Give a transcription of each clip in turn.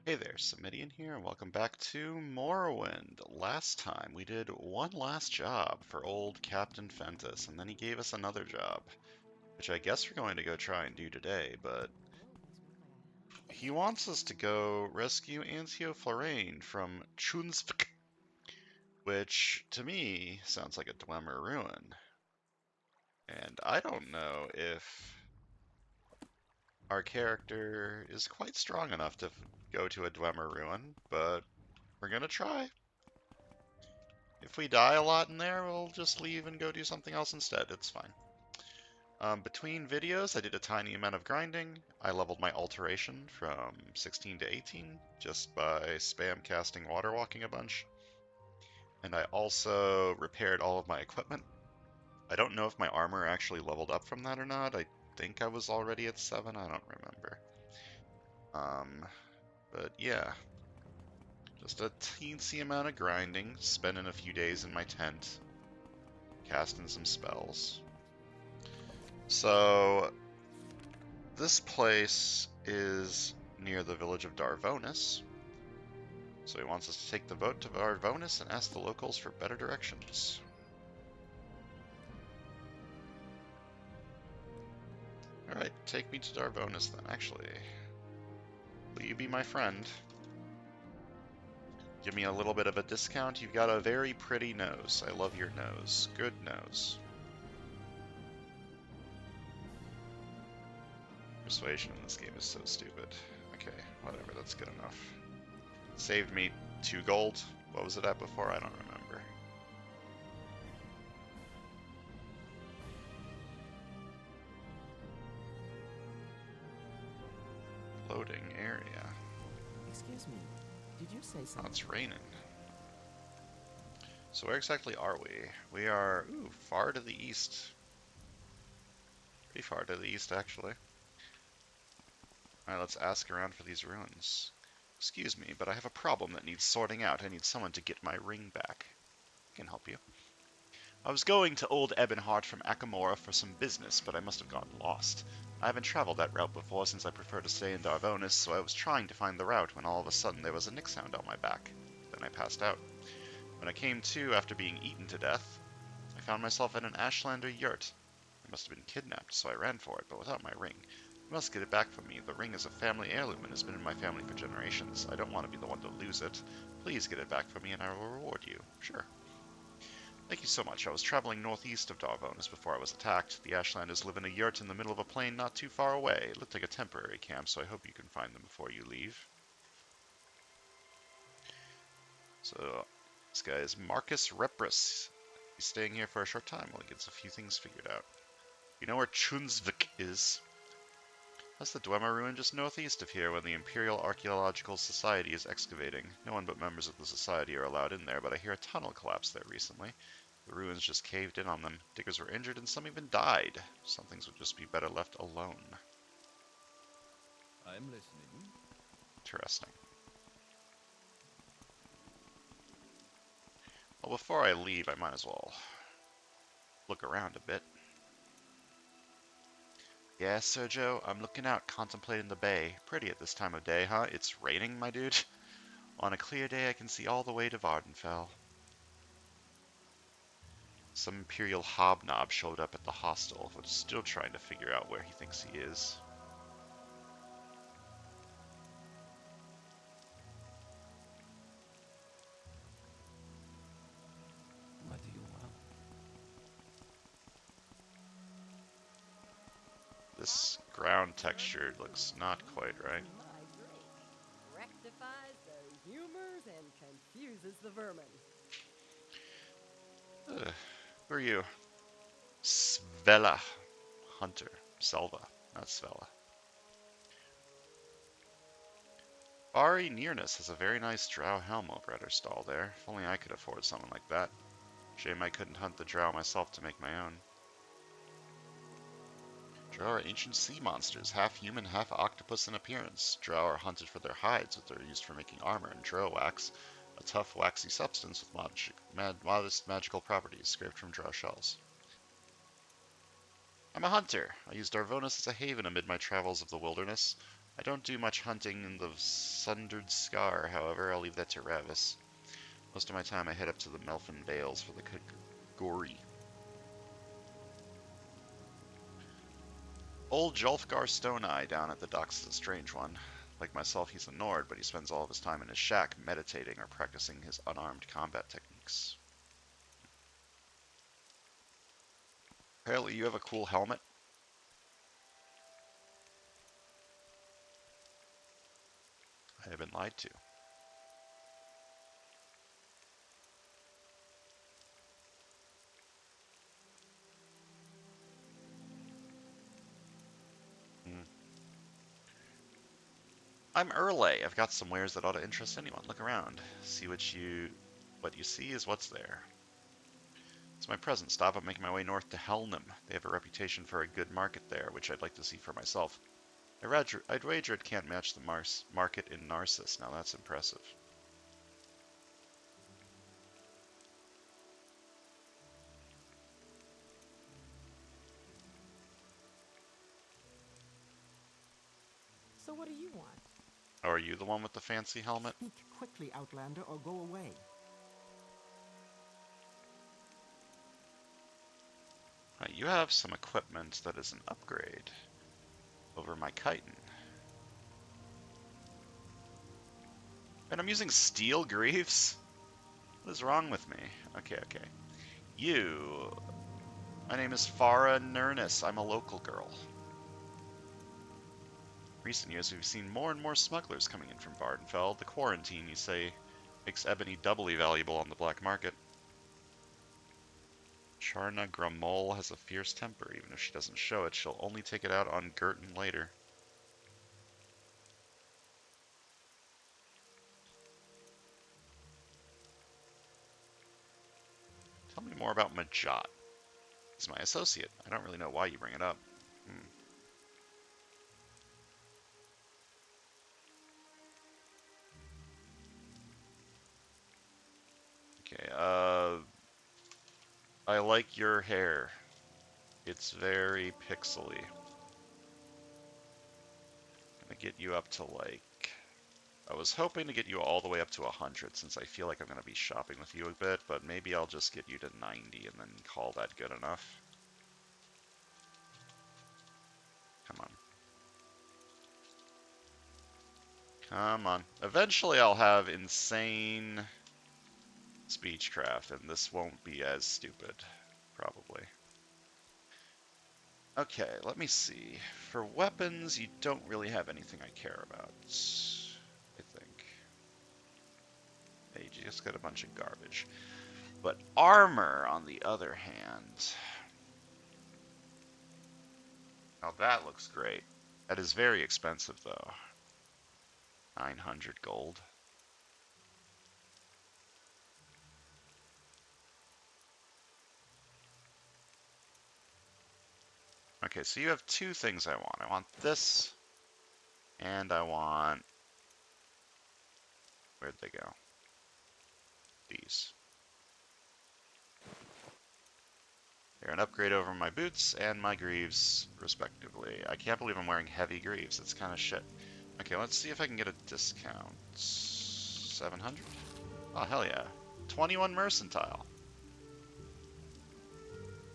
Hey there, Samitian here, and welcome back to Morrowind. Last time we did one last job for old Captain Fentis, and then he gave us another job, which I guess we're going to go try and do today, but he wants us to go rescue Ancio Florane from Chunsvik, which to me sounds like a Dwemer ruin. And I don't know if our character is quite strong enough to go to a Dwemer ruin, but we're gonna try. If we die a lot in there, we'll just leave and go do something else instead. It's fine. Between videos, I did a tiny amount of grinding. I leveled my alteration from 16 to 18 just by spam casting water walking a bunch. And I also repaired all of my equipment. I don't know if my armor actually leveled up from that or not. I think I was already at 7. I don't remember. Um, but yeah, just a teensy amount of grinding, spending a few days in my tent, casting some spells. So, this place is near the village of Darvonis. So he wants us to take the boat to Darvonis and ask the locals for better directions. Alright, take me to Darvonis then, actually. Will you be my friend? Give me a little bit of a discount. You've got a very pretty nose. I love your nose. Good nose. Persuasion in this game is so stupid. Okay, whatever, that's good enough. Saved me 2 gold. What was it at before? I don't remember. Loading area. Excuse me, did you say Oh, something? it's raining. So where exactly are we? We are, far to the east. Pretty far to the east, actually. Alright, let's ask around for these ruins. Excuse me, but I have a problem that needs sorting out. I need someone to get my ring back. I can help you. I was going to Old Ebonheart from Akamora for some business, but I must have gotten lost. I haven't traveled that route before since I prefer to stay in Darvonis, so I was trying to find the route when all of a sudden there was a nick sound on my back. Then I passed out. When I came to after being eaten to death, I found myself in an Ashlander yurt. I must have been kidnapped, so I ran for it, but without my ring. You must get it back from me. The ring is a family heirloom and has been in my family for generations. I don't want to be the one to lose it. Please get it back from me and I will reward you. Sure. Thank you so much. I was traveling northeast of Darvonis before I was attacked. The Ashlanders live in a yurt in the middle of a plain not too far away. It looked like a temporary camp, so I hope you can find them before you leave. So, this guy is Marcus Repress. He's staying here for a short time while he gets a few things figured out. You know where Chunsvik is? That's the Dwemer ruin just northeast of here when the Imperial Archaeological Society is excavating. No one but members of the society are allowed in there, but I hear a tunnel collapsed there recently. The ruins just caved in on them. Diggers were injured and some even died. Some things would just be better left alone. I'm listening. Interesting. Well, before I leave, I might as well look around a bit. Yeah, Sergio, I'm looking out, contemplating the bay. Pretty at this time of day, huh? It's raining, my dude. On a clear day, I can see all the way to Vardenfell. Some Imperial hobnob showed up at the hostel, but is still trying to figure out where he thinks he is. What do you want? This ground texture looks not quite right. My drink rectifies the humors and confuses the vermin. Who are you? Svela. Hunter. Selva, not Svela. Ari Nearness has a very nice drow helm over at her stall there. If only I could afford something like that. Shame I couldn't hunt the drow myself to make my own. Drow are ancient sea monsters, half human, half octopus in appearance. Drow are hunted for their hides, which are used for making armor, and drow wax, a tough, waxy substance with modest magical properties, scraped from drow shells. I'm a hunter. I use Darvonis as a haven amid my travels of the wilderness. I don't do much hunting in the Sundered Scar, however. I'll leave that to Ravis. Most of my time I head up to the Melfin Vales for the gory. Old Jolfgar Stone Eye down at the docks is a strange one. Like myself, he's a Nord, but he spends all of his time in his shack meditating or practicing his unarmed combat techniques. Apparently you have a cool helmet. I have been lied to. Hmm. I'm Erle. I've got some wares that ought to interest anyone. Look around. See what you see is what's there. It's my present stop. I'm making my way north to Helnum. They have a reputation for a good market there, which I'd like to see for myself. I'd wager it can't match the market in Narcissus. Now that's impressive. So what do you want? Oh, are you the one with the fancy helmet? Speak quickly, Outlander, or go away. You have some equipment that is an upgrade over my chitin. And I'm using steel greaves? What is wrong with me? Okay. My name is Farah Nernus. I'm a local girl. Recent years, we've seen more and more smugglers coming in from Vardenfell. The quarantine, you say, makes ebony doubly valuable on the black market. Charna Gramol has a fierce temper. Even if she doesn't show it, she'll only take it out on Gerton later. Tell me more about Majot. He's my associate. I don't really know why you bring it up. Okay, I like your hair. It's very pixely. Gonna get you up to like... I was hoping to get you all the way up to 100 since I feel like I'm gonna be shopping with you a bit, but maybe I'll just get you to 90 and then call that good enough. Come on. Come on. Eventually I'll have insane speechcraft, and this won't be as stupid, probably. Okay, let me see. For weapons, you don't really have anything I care about, I think. Hey, you just got a bunch of garbage. But armor, on the other hand... Now that looks great. That is very expensive, though. 900 gold. Okay, so you have two things I want. I want this, and I want... Where'd they go? These. They're an upgrade over my boots and my greaves, respectively. I can't believe I'm wearing heavy greaves. It's kind of shit. Okay, let's see if I can get a discount. 700? Oh, hell yeah. 21 mercantile.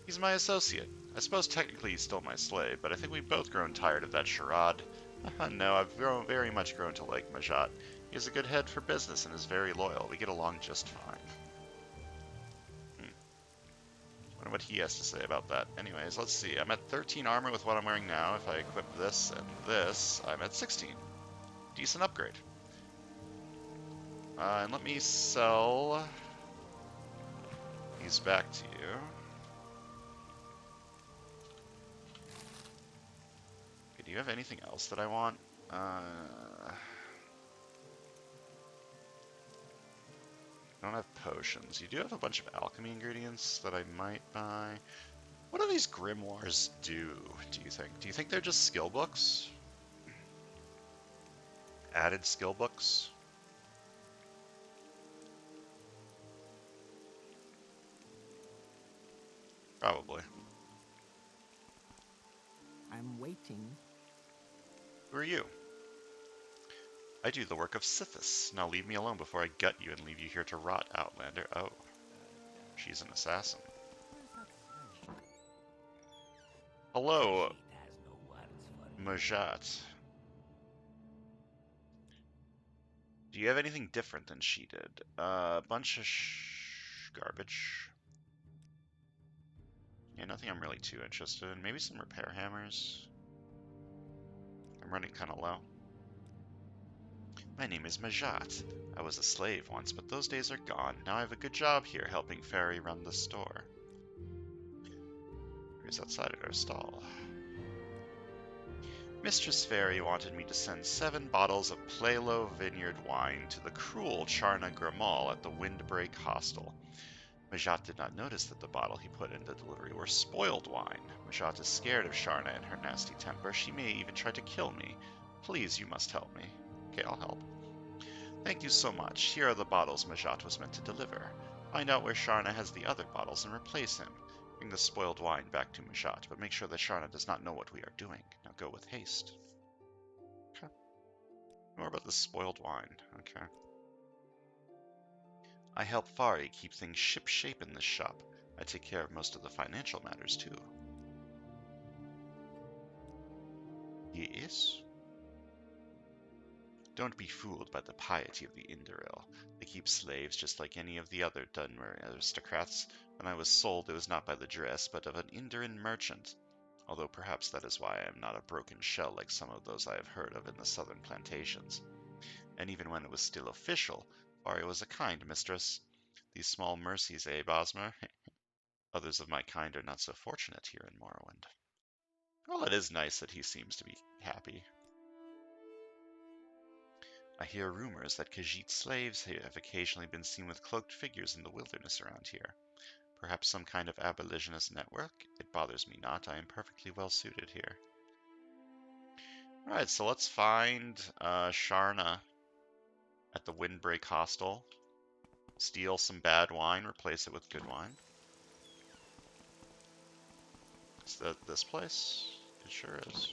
He's my associate. I suppose technically he's still my slave, but I think we've both grown tired of that charade. No, I've very much grown to like Majot. He has a good head for business and is very loyal. We get along just fine. Wonder what he has to say about that. Anyways, let's see. I'm at 13 armor with what I'm wearing now. If I equip this and this, I'm at 16. Decent upgrade. And let me sell these back to you. Okay, do you have anything else that I want? I don't have potions. You do have a bunch of alchemy ingredients that I might buy. What do these grimoires do you think? Do you think they're just skill books? Added skill books? Probably. I'm waiting. Who are you? I do the work of Sithis. Now leave me alone before I gut you and leave you here to rot, Outlander. Oh, she's an assassin. Hello, Majat. Do you have anything different than she did? A bunch of garbage. Yeah, nothing I'm really too interested in. Maybe some repair hammers. I'm running kind of low. My name is Majat. I was a slave once, but those days are gone. Now I have a good job here helping Fairy run the store. He's outside at our stall. Mistress Fairy wanted me to send 7 bottles of Plalo Vineyard wine to the cruel Charna Gramal at the Windbreak Hostel. Majat did not notice that the bottle he put in the delivery were spoiled wine. Majat is scared of Charna and her nasty temper. She may even try to kill me. Please, you must help me. Okay, I'll help. Thank you so much. Here are the bottles Majat was meant to deliver. Find out where Charna has the other bottles and replace him. Bring the spoiled wine back to Majat, but make sure that Charna does not know what we are doing. Now go with haste. Okay. More about the spoiled wine. Okay. I help Fari keep things ship-shape in this shop. I take care of most of the financial matters, too. Yes? Don't be fooled by the piety of the Indoril. They keep slaves just like any of the other Dunmer aristocrats. When I was sold, it was not by the dress, but of an Indoran merchant. Although perhaps that is why I am not a broken shell like some of those I have heard of in the southern plantations. And even when it was still official, Fari was a kind mistress. These small mercies, eh, Bosmer? Others of my kind are not so fortunate here in Morrowind. Well, it is nice that he seems to be happy. I hear rumors that Khajiit slaves have occasionally been seen with cloaked figures in the wilderness around here. Perhaps some kind of abolitionist network? It bothers me not. I am perfectly well suited here. Alright, so let's find Sharna at the Windbreak Hostel. Steal some bad wine, replace it with good wine. Is that this place? It sure is.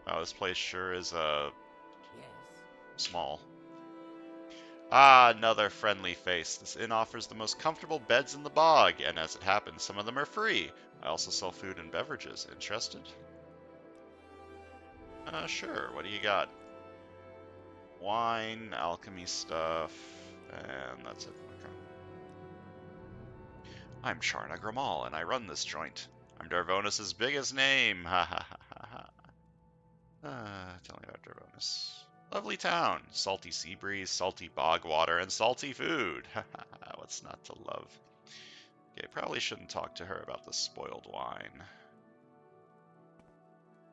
Oh, this place sure is small. Ah, another friendly face. This inn offers the most comfortable beds in the bog, and as it happens, some of them are free. I also sell food and beverages. Interested? Sure. What do you got? Wine, alchemy stuff, and that's it. Okay. I'm Charna Gramal, and I run this joint. I'm Darvonis' biggest name. Ha ha ha ha ha. Tell me about Darvonis. Lovely town. Salty sea breeze, salty bog water, and salty food. Ha ha ha. What's not to love? Okay, probably shouldn't talk to her about the spoiled wine.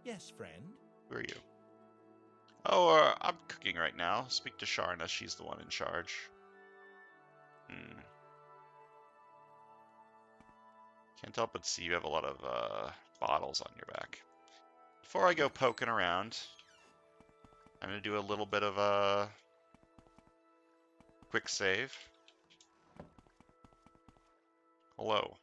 Yes, friend. Who are you? Oh, I'm cooking right now. Speak to Sharna. She's the one in charge. Can't help but see you have a lot of bottles on your back. Before I go poking around, I'm going to do a little bit of a quick save. Hello.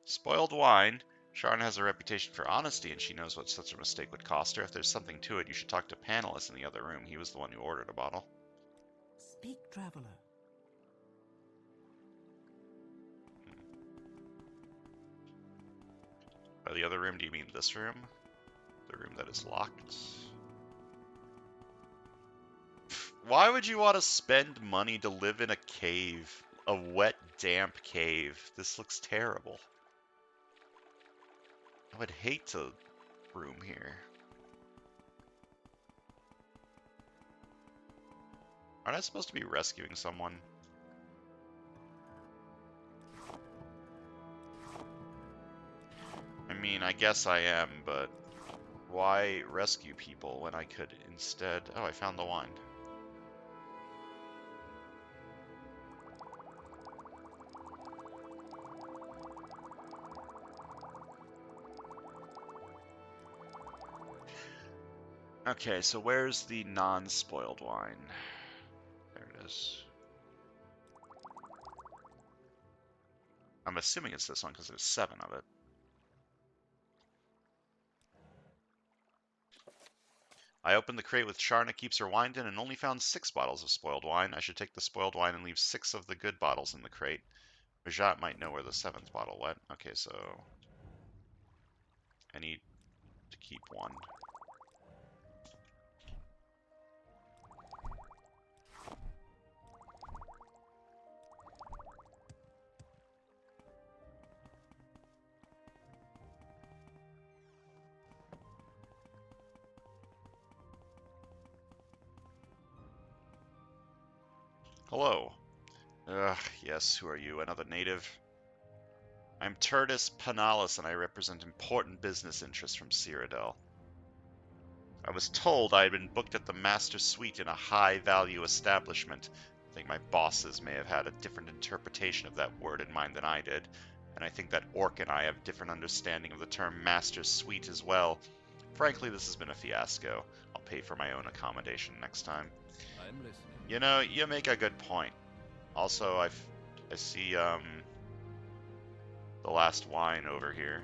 Spoiled wine. Sharna has a reputation for honesty, and she knows what such a mistake would cost her. If there's something to it, you should talk to Panelus in the other room. He was the one who ordered a bottle. Speak, traveler. By the other room, do you mean this room? The room that is locked? Why would you want to spend money to live in a cave? A wet, damp cave. This looks terrible. I would hate to room here. Aren't I supposed to be rescuing someone? I mean, I guess I am, but why rescue people when I could instead... Oh, I found the wine. Okay, so where's the non-spoiled wine? There it is. I'm assuming it's this one because there's 7 of it. I opened the crate with Sharna keeps her wine in and only found 6 bottles of spoiled wine. I should take the spoiled wine and leave 6 of the good bottles in the crate. Rajat might know where the 7th bottle went. Okay, so I need to keep 1. Hello. Ugh, yes, who are you? Another native? I'm Tertus Panalis, and I represent important business interests from Cyrodiil. I was told I had been booked at the master suite in a high-value establishment. I think my bosses may have had a different interpretation of that word in mind than I did, and I think that Orc and I have different understanding of the term master suite as well. Frankly, this has been a fiasco. I'll pay for my own accommodation next time. I'm listening. You know, you make a good point. Also, I see, the last wine over here.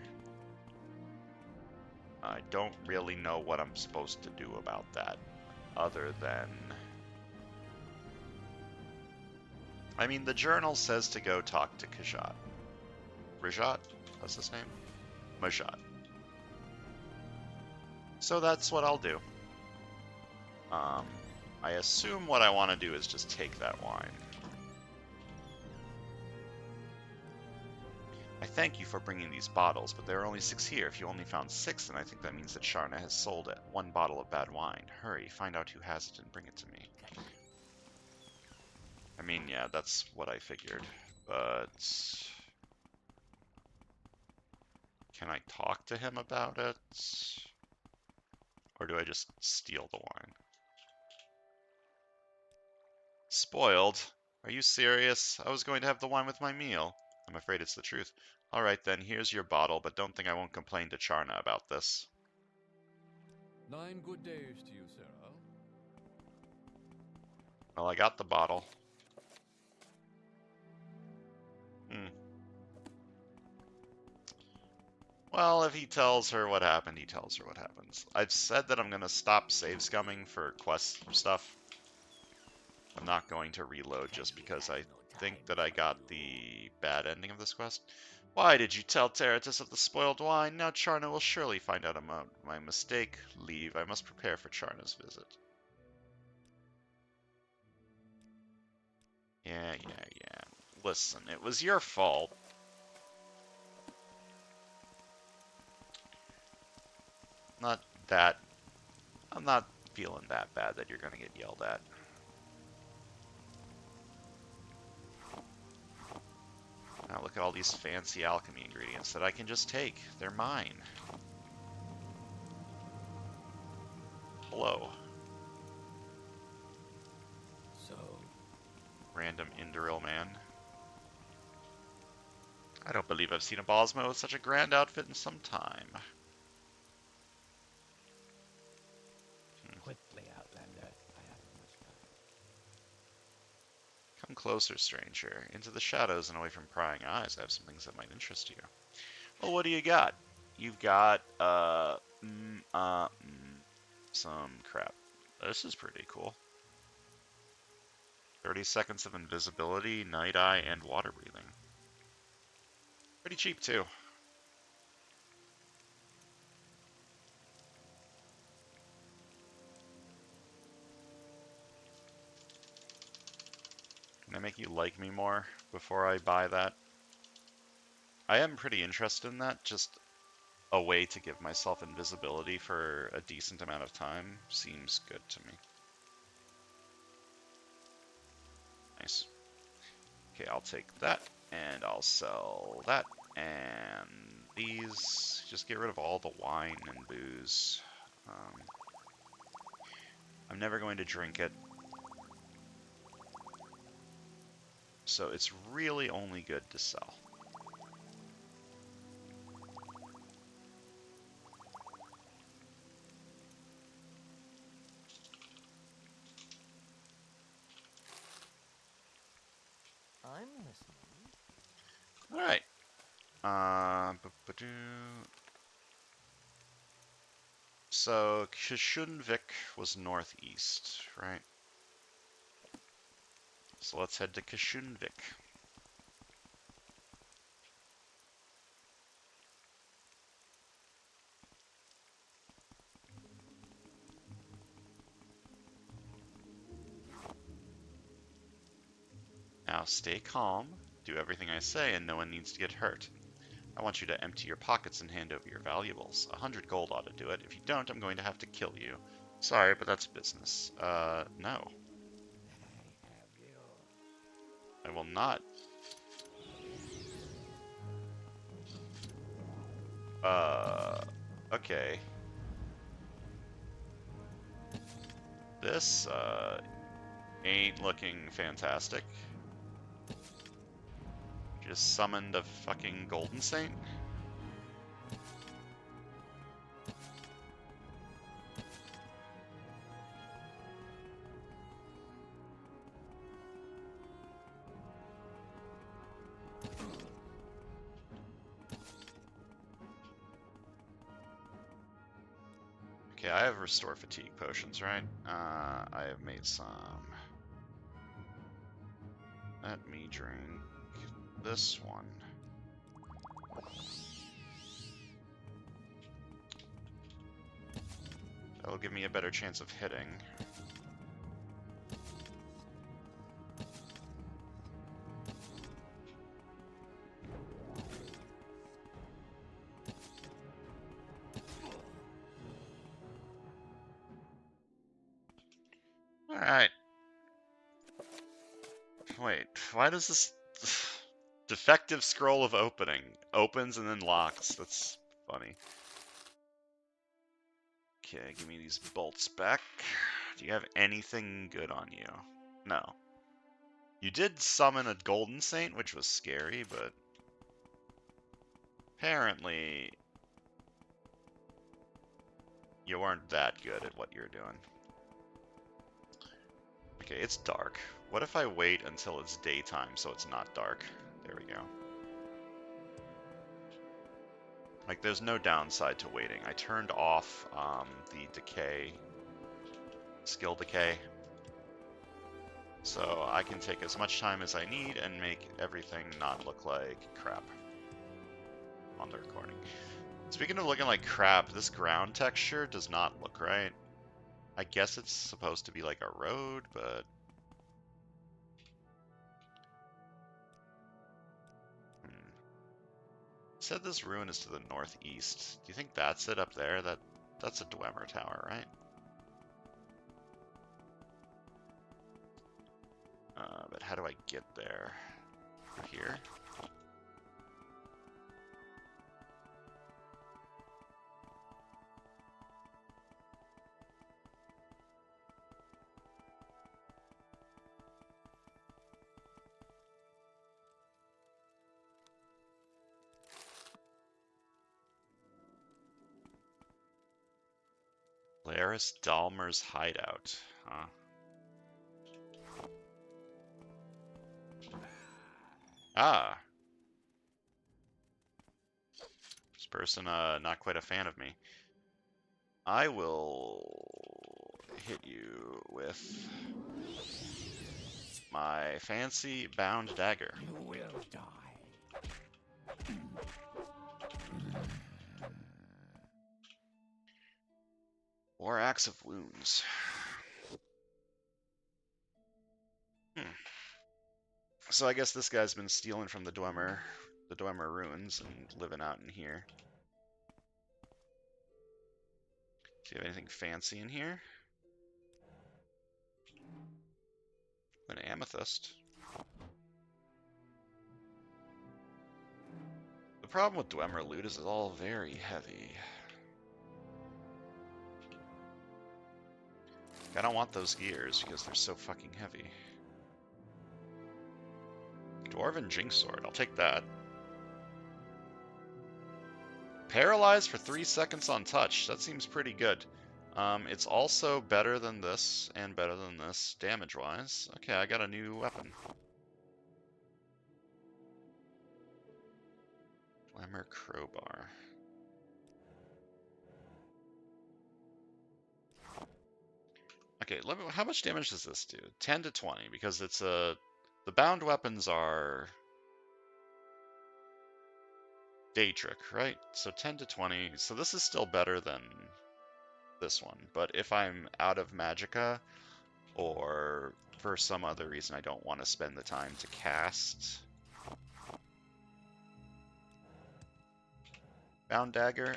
I don't really know what I'm supposed to do about that, other than... I mean, the journal says to go talk to Kajat. Rajat? That's his name? Majat. So that's what I'll do. I assume what I want to do is just take that wine. I thank you for bringing these bottles, but there are only 6 here. If you only found 6, then I think that means that Sharna has sold it. 1 bottle of bad wine. Hurry, find out who has it and bring it to me. I mean, yeah, that's what I figured. But... can I talk to him about it? Or do I just steal the wine? Spoiled? Are you serious? I was going to have the wine with my meal. I'm afraid it's the truth. Alright then, here's your bottle, but don't think I won't complain to Charna about this. 9 good days to you, Sarah. Well, I got the bottle. Well, if he tells her what happened, he tells her what happens. I've said that I'm going to stop save scumming for quest stuff. I'm not going to reload just because I think that I got the bad ending of this quest. Why did you tell Terratus of the spoiled wine? Now Charna will surely find out about my mistake. Leave. I must prepare for Charna's visit. Yeah. Listen, it was your fault. Not that... I'm not feeling that bad that you're gonna get yelled at. Now look at all these fancy alchemy ingredients that I can just take. They're mine. Hello. So, Random Indoril man. I don't believe I've seen a Bosmo with such a grand outfit in some time. Quickly, Outlander. I haven't much time. Come closer, stranger. Into the shadows and away from prying eyes. I have some things that might interest you. Well, what do you got? You've got, some crap. This is pretty cool. 30 seconds of invisibility, night eye, and water breathing. Pretty cheap, too. Can I make you like me more before I buy that? I am pretty interested in that. Just a way to give myself invisibility for a decent amount of time seems good to me. Nice. Okay, I'll take that, and I'll sell that, and these. Just get rid of all the wine and booze. I'm never going to drink it. So it's really only good to sell. I'm listening. All right. So Kishunvik was northeast, right? So let's head to Kishunvik. Now stay calm, do everything I say, and no one needs to get hurt. I want you to empty your pockets and hand over your valuables. 100 gold ought to do it. If you don't, I'm going to have to kill you. Sorry, but that's business. No. I will not. Okay. This, ain't looking fantastic. Just summoned a fucking golden saint? Okay, I have restore fatigue potions, right? I have made some. Let me drink this one. That'll give me a better chance of hitting. Alright. Wait, why does this... Defective scroll of opening. Opens and then locks. That's funny. Okay, give me these bolts back. Do you have anything good on you? No. You did summon a golden saint, which was scary, but... apparently... you weren't that good at what you're doing. Okay, it's dark. What if I wait until it's daytime so it's not dark? There we go. Like, there's no downside to waiting. I turned off the decay, skill decay, so I can take as much time as I need and make everything not look like crap on the recording. Speaking of looking like crap, this ground texture does not look right. I guess it's supposed to be like a road, but... said this ruin is to the northeast. Do you think that's it up there? That's a Dwemer tower, right? But how do I get there? Through here? Laris Dalmer's hideout, huh? Ah! This person, not quite a fan of me. I will hit you with my fancy bound dagger. You will die. Or Axe of Wounds. So I guess this guy's been stealing from the Dwemer ruins and living out in here. Do you have anything fancy in here? An amethyst. The problem with Dwemer loot is it's all very heavy. I don't want those gears because they're so fucking heavy. Dwarven Jinx Sword, I'll take that. Paralyzed for 3 seconds on touch, that seems pretty good. It's also better than this, and better than this, damage-wise. Okay, I got a new weapon. Dwemer Crowbar. Okay, how much damage does this do? 10 to 20, because it's a... The bound weapons are... Daedric, right? So 10 to 20, so this is still better than this one. But if I'm out of magicka, or for some other reason I don't want to spend the time to cast Bound Dagger,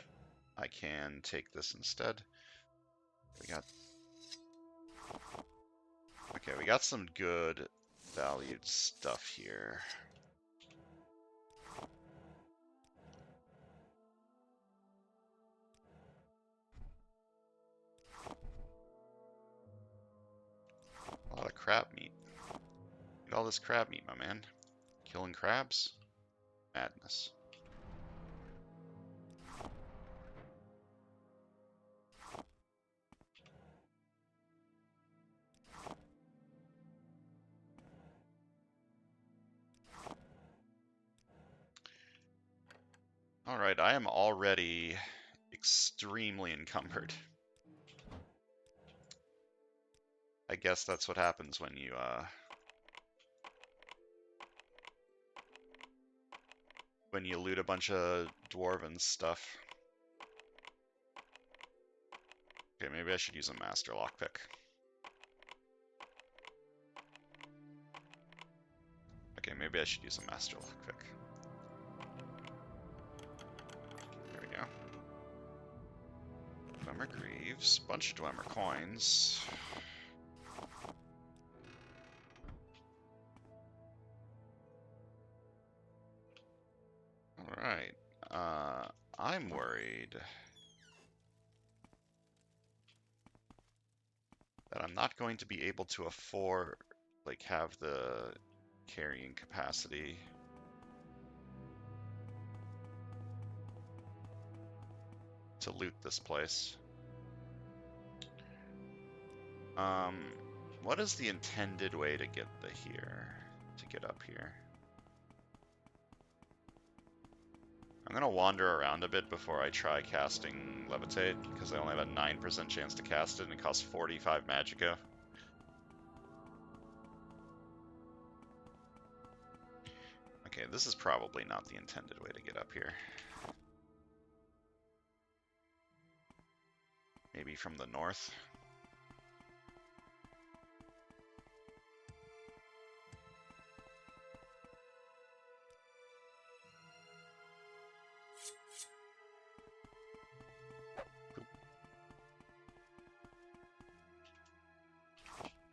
I can take this instead. We got some good valued stuff here. A lot of crab meat. Look at all this crab meat, my man. Killing crabs? Madness. Alright, I am already extremely encumbered. I guess that's what happens when you, loot a bunch of dwarven stuff. Okay, maybe I should use a master lockpick. Okay, maybe I should use a master lockpick. There we go. Dwemer Greaves, bunch of Dwemer coins. Alright, I'm worried that I'm not going to be able to afford, like, have the carrying capacity to loot this place. What is the intended way to get up here? I'm gonna wander around a bit before I try casting Levitate, because I only have a 9% chance to cast it, and it costs 45 magicka. Okay, this is probably not the intended way to get up here. Maybe from the north?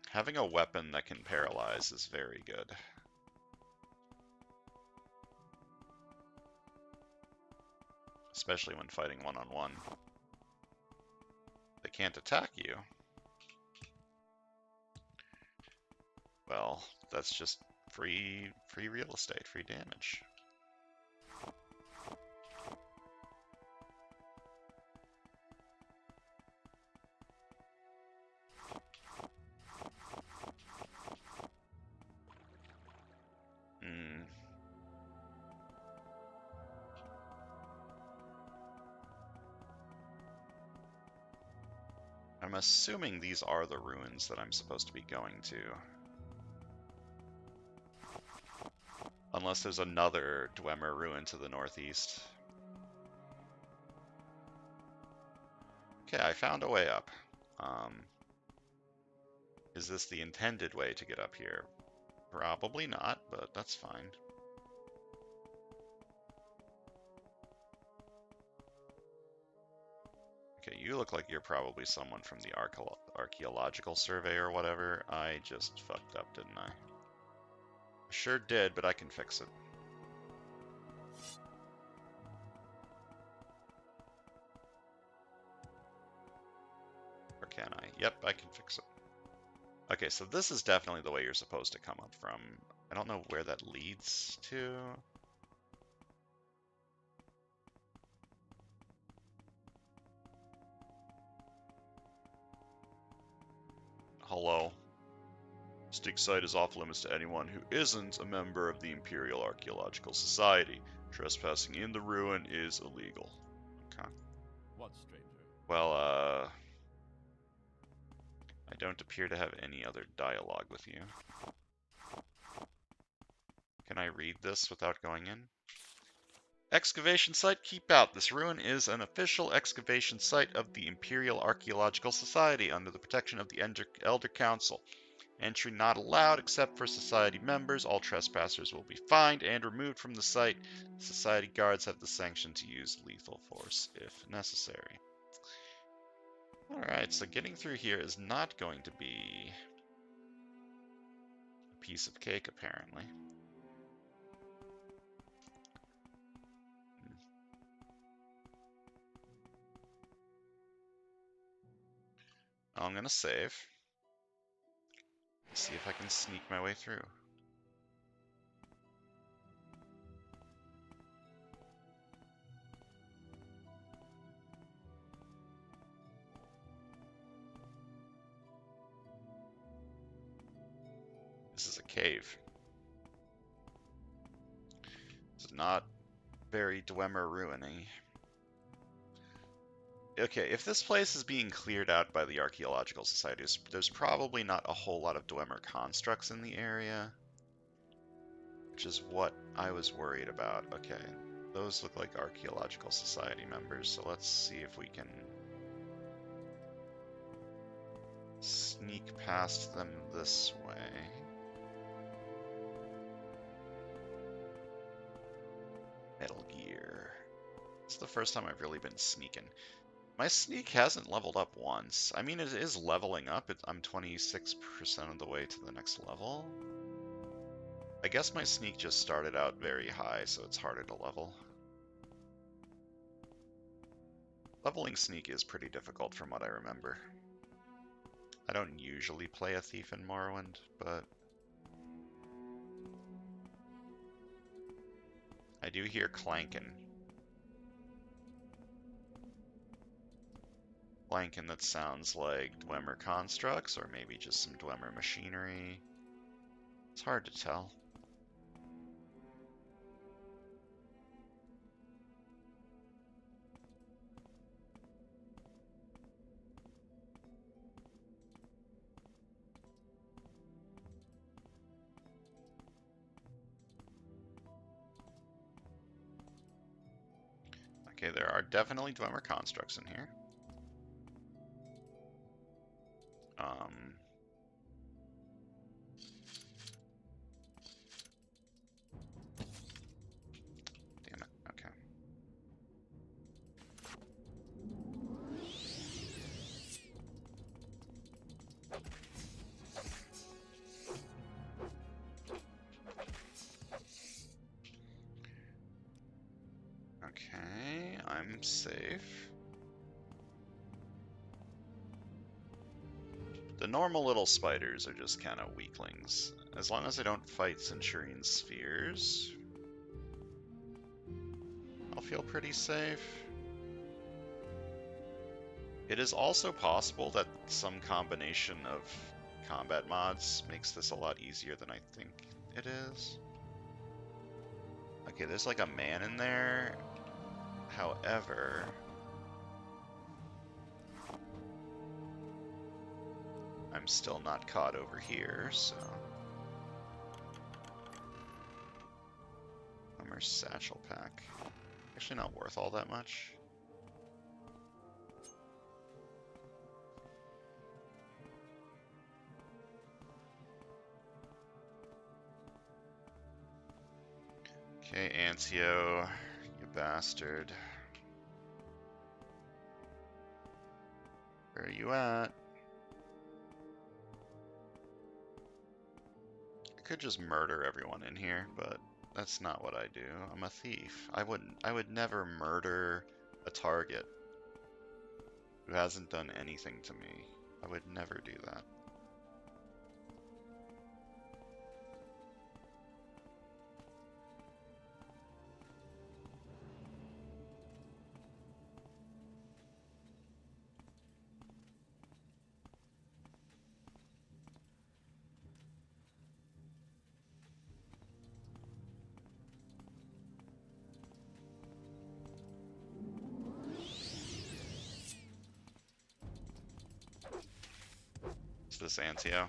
Having a weapon that can paralyze is very good. Especially when fighting one-on-one. They can't attack you. Well, that's just free real estate, free damage. I'm assuming these are the ruins that I'm supposed to be going to. Unless there's another Dwemer ruin to the northeast. Okay, I found a way up. Is this the intended way to get up here? Probably not, but that's fine. Okay, you look like you're probably someone from the archaeological survey or whatever. I just fucked up, didn't I? Sure did, but I can fix it. Or can I? Yep, I can fix it. Okay, so this is definitely the way you're supposed to come up from. I don't know where that leads to. Hello. This dig site is off limits to anyone who isn't a member of the Imperial Archaeological Society. Trespassing in the ruin is illegal. Okay. What, stranger? Well, I don't appear to have any other dialogue with you. Can I read this without going in? Excavation site, keep out. This ruin is an official excavation site of the Imperial Archaeological Society under the protection of the Elder Council. Entry not allowed except for Society members. All trespassers will be fined and removed from the site. Society guards have the sanction to use lethal force if necessary. Alright, so getting through here is not going to be a piece of cake, apparently. I'm gonna save. See if I can sneak my way through. This is a cave. This is not very Dwemer ruiny. Okay, if this place is being cleared out by the Archaeological Society, there's probably not a whole lot of Dwemer constructs in the area, which is what I was worried about. Okay, those look like Archaeological Society members, so let's see if we can sneak past them this way. Metal Gear. It's the first time I've really been sneaking. My sneak hasn't leveled up once. I mean, it is leveling up. I'm 26% of the way to the next level. I guess my sneak just started out very high, so it's harder to level. Leveling sneak is pretty difficult from what I remember. I don't usually play a thief in Morrowind, but I do hear clanking. Clanking that sounds like Dwemer constructs, or maybe just some Dwemer machinery. It's hard to tell. Okay, there are definitely Dwemer constructs in here. Damn it, okay. Okay, I'm safe. The normal little spiders are just kind of weaklings. As long as I don't fight Centurion spheres, I'll feel pretty safe. It is also possible that some combination of combat mods makes this a lot easier than I think it is. Okay, there's like a man in there. However, I'm still not caught over here, so. Hummer satchel pack. Actually not worth all that much. Okay, Antio, you bastard. Where are you at? I could just murder everyone in here, but that's not what I do. I'm a thief. I would never murder a target who hasn't done anything to me. I would never do that. Is this Antio?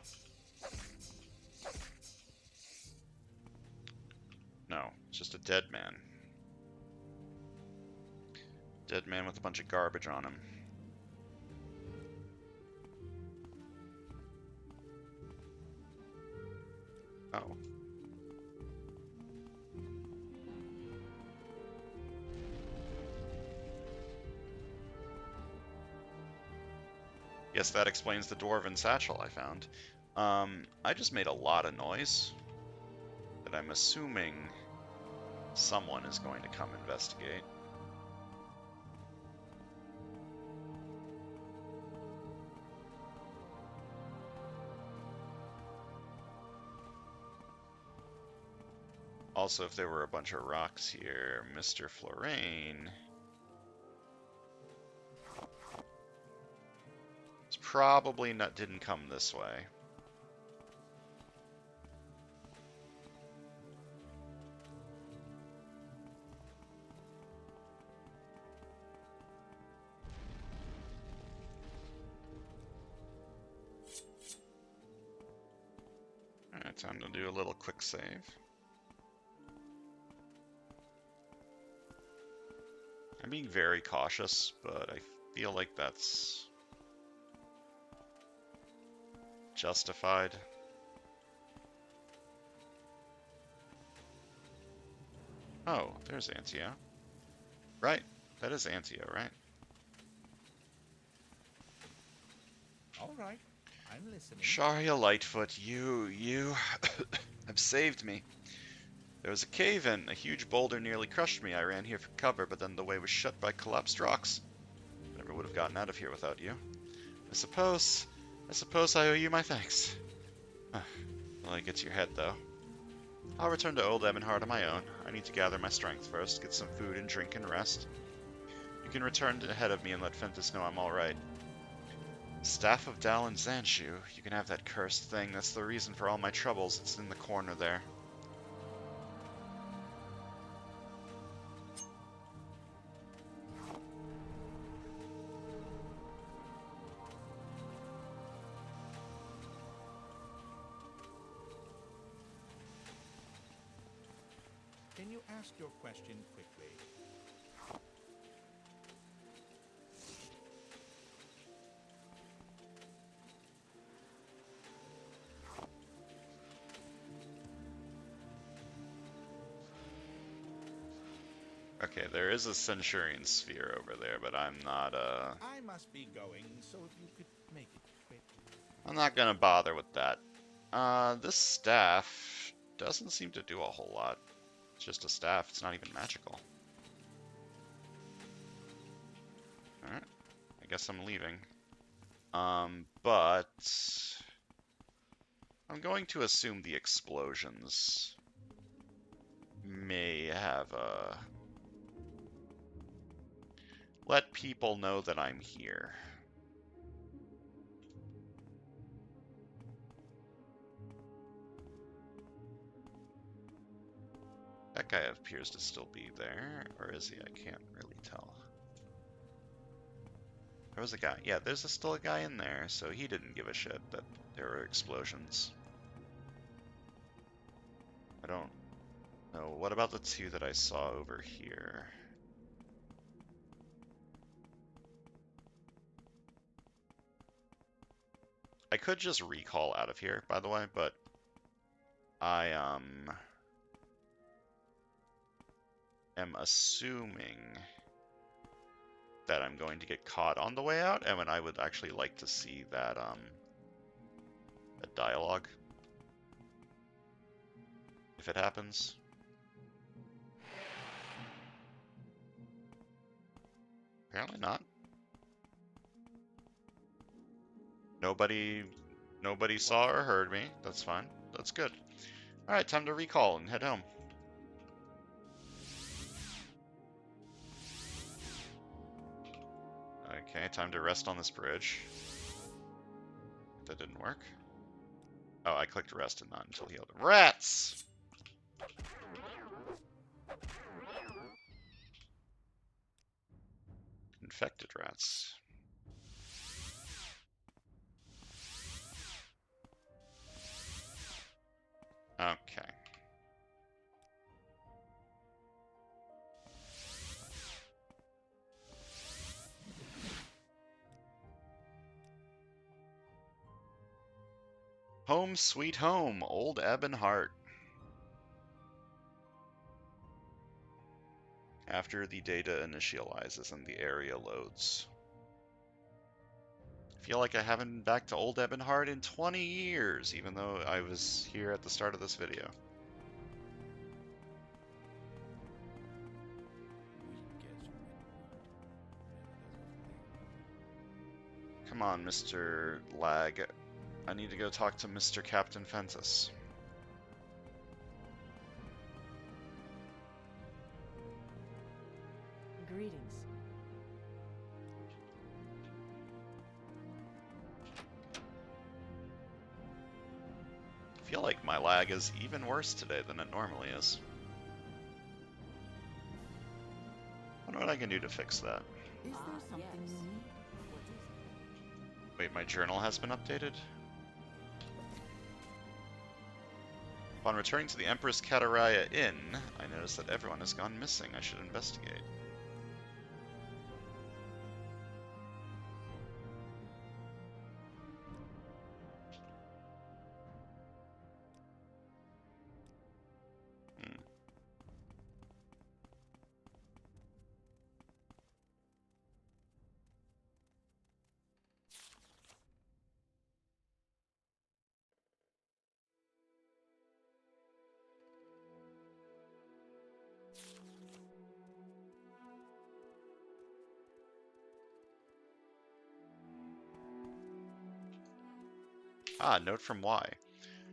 No, it's just a dead man. Dead man with a bunch of garbage on him. Oh. Guess that explains the dwarven satchel I found. I just made a lot of noise that I'm assuming someone is going to come investigate. Also, if there were a bunch of rocks here, Mr. Florane probably didn't come this way. Alright, time to do a little quick save. I'm being very cautious, but I feel like that's justified. Oh, there's Antio. Right, that is Antio, right? All right, I'm listening. Sharia Lightfoot, you have saved me. There was a cave-in. A huge boulder nearly crushed me. I ran here for cover, but then the way was shut by collapsed rocks. Never would have gotten out of here without you. I suppose I owe you my thanks. Well, I get to your head, though. I'll return to Old Ebonheart on my own. I need to gather my strength first, get some food and drink and rest. You can return ahead of me and let Fentis know I'm alright. Staff of Dal and Zanshu. You can have that cursed thing. That's the reason for all my troubles. It's in the corner there. Can you ask your question quickly? Okay, there is a Centurion sphere over there, but I'm not, I must be going, so if you could make it quick. I'm not gonna bother with that. This staff doesn't seem to do a whole lot. It's just a staff, it's not even magical. Alright, I guess I'm leaving. But I'm going to assume the explosions may have, let people know that I'm here. That guy appears to still be there, or is he? I can't really tell. There was a guy. Yeah, there's still a guy in there, so he didn't give a shit that there were explosions. I don't know. What about the two that I saw over here? I could just recall out of here, by the way, but I am assuming that I'm going to get caught on the way out, and I would actually like to see that dialogue if it happens. Apparently not. Nobody saw or heard me. That's fine. That's good. All right, time to recall and head home. Okay, time to rest on this bridge. That didn't work. Oh, I clicked rest and not until healed. Rats! Infected rats. Okay. Home sweet home, Old Ebon Heart. After the data initializes and the area loads. I feel like I haven't been back to Old Ebon Heart in 20 years, even though I was here at the start of this video. Come on, Mr. Lag. I need to go talk to Mr. Captain Fentis. Greetings. I feel like my lag is even worse today than it normally is. I wonder what I can do to fix that. Is there something yes. you need? Wait, my journal has been updated? Upon returning to the Empress Kataraya Inn, I noticed that everyone has gone missing. I should investigate. Ah, note from Y.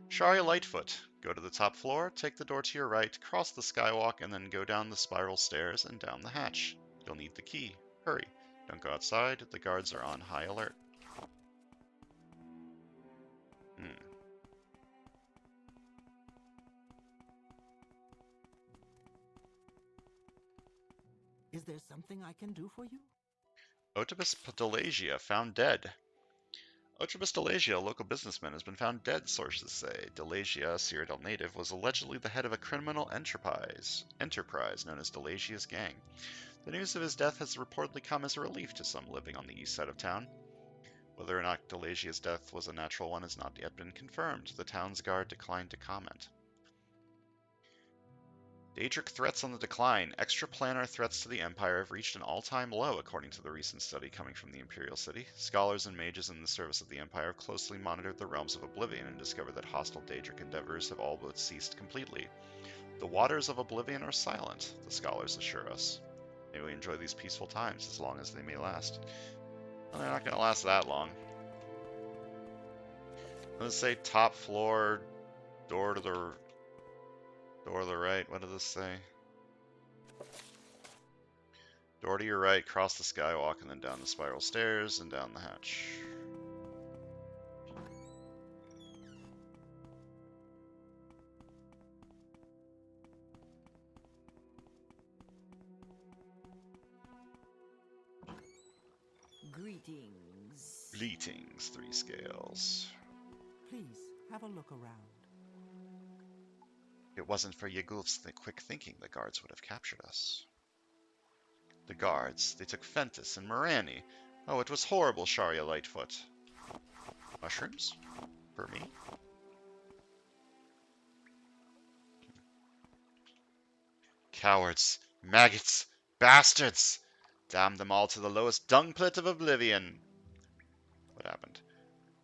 Sharia Lightfoot. Go to the top floor, take the door to your right, cross the skywalk, and then go down the spiral stairs and down the hatch. You'll need the key. Hurry. Don't go outside. The guards are on high alert. Is there something I can do for you? Otibus Delagia found dead. Otibus Delagia, a local businessman, has been found dead, sources say. Delagia, a Cyrodiil native, was allegedly the head of a criminal enterprise known as Delagia's Gang. The news of his death has reportedly come as a relief to some living on the east side of town. Whether or not Delagia's death was a natural one has not yet been confirmed. The town's guard declined to comment. Daedric threats on the decline. Extraplanar threats to the Empire have reached an all-time low, according to the recent study coming from the Imperial City. Scholars and mages in the service of the Empire have closely monitored the realms of Oblivion and discovered that hostile Daedric endeavors have all but ceased completely. The waters of Oblivion are silent, the scholars assure us. May we enjoy these peaceful times as long as they may last. Well, they're not going to last that long. Let's say top floor, door to the right. What does this say? Door to your right, cross the skywalk, and then down the spiral stairs and down the hatch. Greetings. Bleatings, 3 scales. Please, have a look around. If it wasn't for Yagulf's quick thinking, the guards would have captured us. The guards, they took Fentis and Morani. Oh, it was horrible, Sharia Lightfoot. Mushrooms? For me? Cowards, maggots, bastards! Damn them all to the lowest dung pit of oblivion. What happened?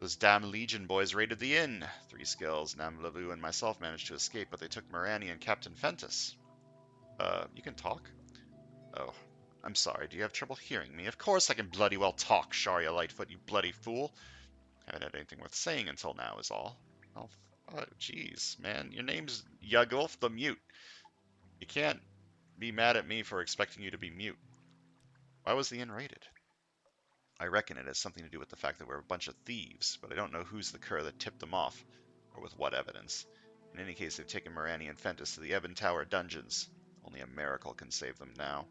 Those damn Legion boys raided the inn. 3 scales, Namlavu and myself managed to escape, but they took Morani and Captain Fentis. You can talk? Oh, I'm sorry, do you have trouble hearing me? Of course I can bloody well talk, Sharia Lightfoot, you bloody fool. Haven't had anything worth saying until now, is all. Oh, jeez, man, your name's Yagulf the Mute. You can't be mad at me for expecting you to be mute. Why was the inn raided? I reckon it has something to do with the fact that we're a bunch of thieves, but I don't know who's the cur that tipped them off, or with what evidence. In any case, they've taken Morani and Fentis to the Ebon Tower dungeons. Only a miracle can save them now.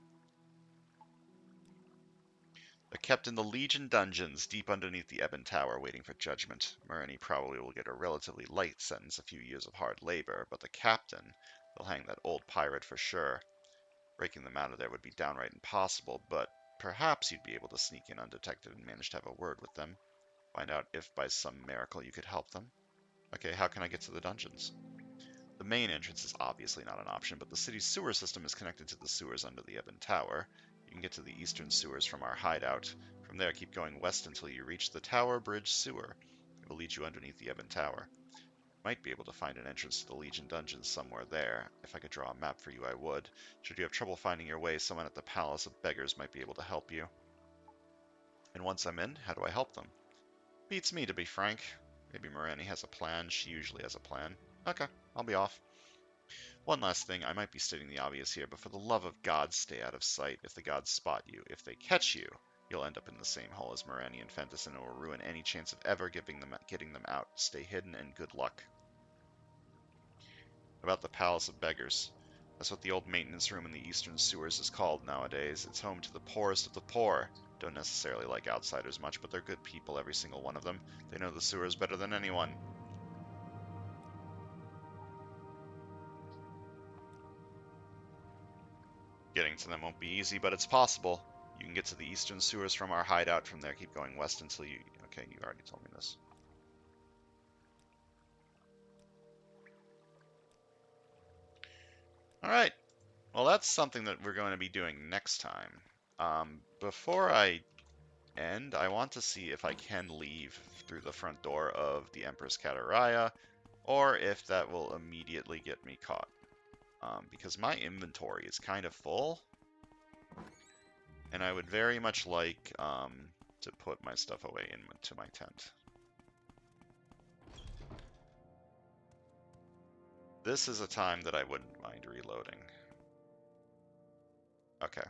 They're kept in the Legion dungeons, deep underneath the Ebon Tower, waiting for judgment. Murray probably will get a relatively light sentence, a few years of hard labor, but the captain, they'll hang that old pirate for sure. Breaking them out of there would be downright impossible, but perhaps you'd be able to sneak in undetected and manage to have a word with them. Find out if by some miracle you could help them. Okay, how can I get to the dungeons? The main entrance is obviously not an option, but the city's sewer system is connected to the sewers under the Ebon Tower. You can get to the eastern sewers from our hideout. From there, keep going west until you reach the Tower Bridge sewer. It will lead you underneath the Ebon Tower. Might be able to find an entrance to the Legion dungeons somewhere there. If I could draw a map for you, I would. Should you have trouble finding your way, someone at the Palace of Beggars might be able to help you. And once I'm in, how do I help them? Beats me, to be frank. Maybe Morani has a plan. She usually has a plan. Okay, I'll be off. One last thing, I might be stating the obvious here, but for the love of God, stay out of sight. If the gods spot you, if they catch you, you'll end up in the same hole as Morani and Fentis, and it will ruin any chance of ever getting them out. Stay hidden and good luck. About the Palace of Beggars. That's what the old maintenance room in the eastern sewers is called nowadays. It's home to the poorest of the poor. Don't necessarily like outsiders much, but they're good people, every single one of them. They know the sewers better than anyone. Getting to them won't be easy, but it's possible. You can get to the eastern sewers from our hideout. From there, keep going west until you... Okay, you already told me this. Alright. Well, that's something that we're going to be doing next time. Before I end, I want to see if I can leave through the front door of the Empress Kataraya, or if that will immediately get me caught. Because my inventory is kind of full, and I would very much like to put my stuff away into my tent. This is a time that I wouldn't mind reloading. Okay.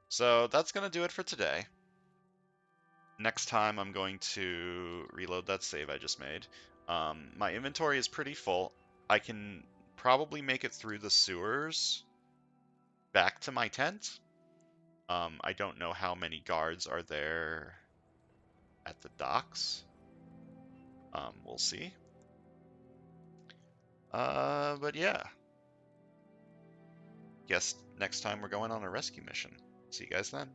So that's going to do it for today. Next time I'm going to reload that save I just made. My inventory is pretty full. I can probably make it through the sewers back to my tent. I don't know how many guards are there at the docks. We'll see. But yeah. Guess next time we're going on a rescue mission. See you guys then.